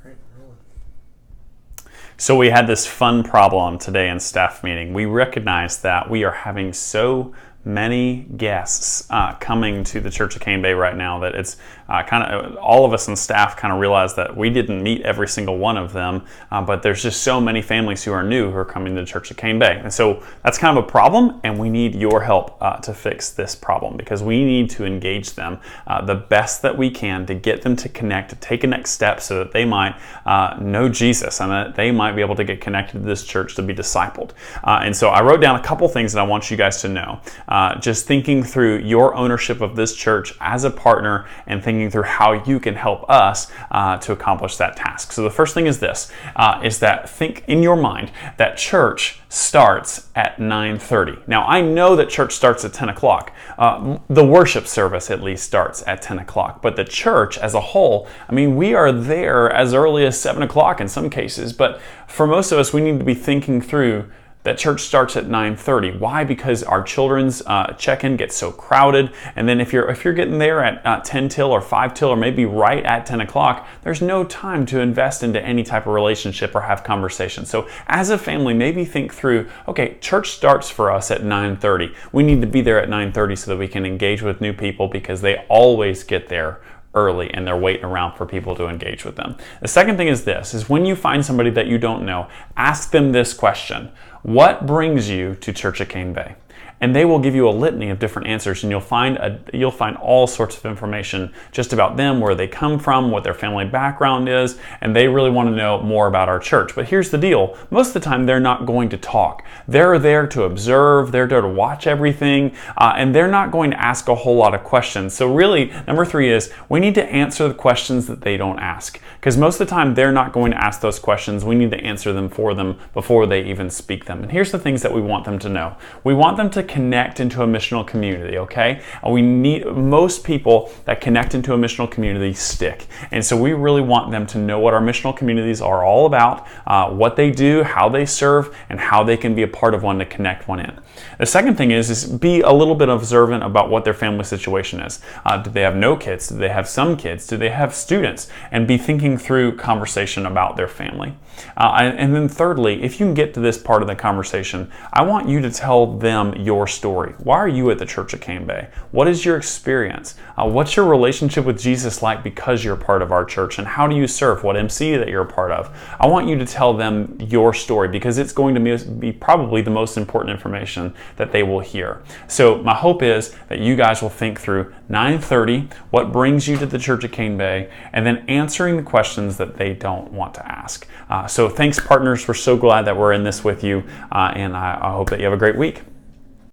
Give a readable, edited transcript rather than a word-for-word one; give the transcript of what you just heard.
Great. So we had this fun problem today in staff meeting. We recognized that we are having so many guests coming to the Church of Cane Bay right now that it's kind of all of us on staff kind of realized that we didn't meet every single one of them, but there's just so many families who are new who are coming to the Church of Cane Bay. And so that's kind of a problem, and we need your help to fix this problem, because we need to engage them the best that we can to get them to connect, to take a next step so that they might know Jesus and that they might be able to get connected to this church to be discipled. And so I wrote down a couple things that I want you guys to know. Just thinking through your ownership of this church as a partner and thinking through how you can help us to accomplish that task. So the first thing is this, is that think in your mind that church starts at 9:30. Now I know that church starts at 10 o'clock. The worship service at least starts at 10 o'clock, but the church as a whole, I mean, we are there as early as 7 o'clock in some cases, but for most of us, we need to be thinking through that church starts at 9:30. Why? Because our children's check-in gets so crowded, and then if you're getting there at 10 till or 5 till or maybe right at 10 o'clock, there's no time to invest into any type of relationship or have conversation. So as a family, maybe think through, okay, church starts for us at 9:30. We need to be there at 9:30 so that we can engage with new people, because they always get there early and they're waiting around for people to engage with them. The second thing is this, is when you find somebody that you don't know, ask them this question: what brings you to Church of Cane Bay? And they will give you a litany of different answers, and you'll find all sorts of information just about them, where they come from, what their family background is, and they really want to know more about our church. But here's the deal, most of the time they're not going to talk. They're there to observe, they're there to watch everything, and they're not going to ask a whole lot of questions. So really, number 3 is we need to answer the questions that they don't ask, because most of the time they're not going to ask those questions. We need to answer them for them before they even speak them. And here's the things that we want them to know. We want them to connect into a missional community, okay? We need, most people that connect into a missional community stick. And so we really want them to know what our missional communities are all about, what they do, how they serve, and how they can be a part of one to connect one in. The second thing is be a little bit observant about what their family situation is. Do they have no kids? Do they have some kids? Do they have students? And be thinking through conversation about their family. And then thirdly, if you can get to this part of the conversation, I want you to tell them your story. Why are you at the Church of Cane Bay? What is your experience? What's your relationship with Jesus like because you're part of our church? And how do you serve? What MC that you're a part of? I want you to tell them your story, because it's going to be probably the most important information that they will hear. So my hope is that you guys will think through 9:30, what brings you to the Church of Cane Bay, and then answering the questions that they don't want to ask. So thanks, partners. We're so glad that we're in this with you, and I hope that you have a great week.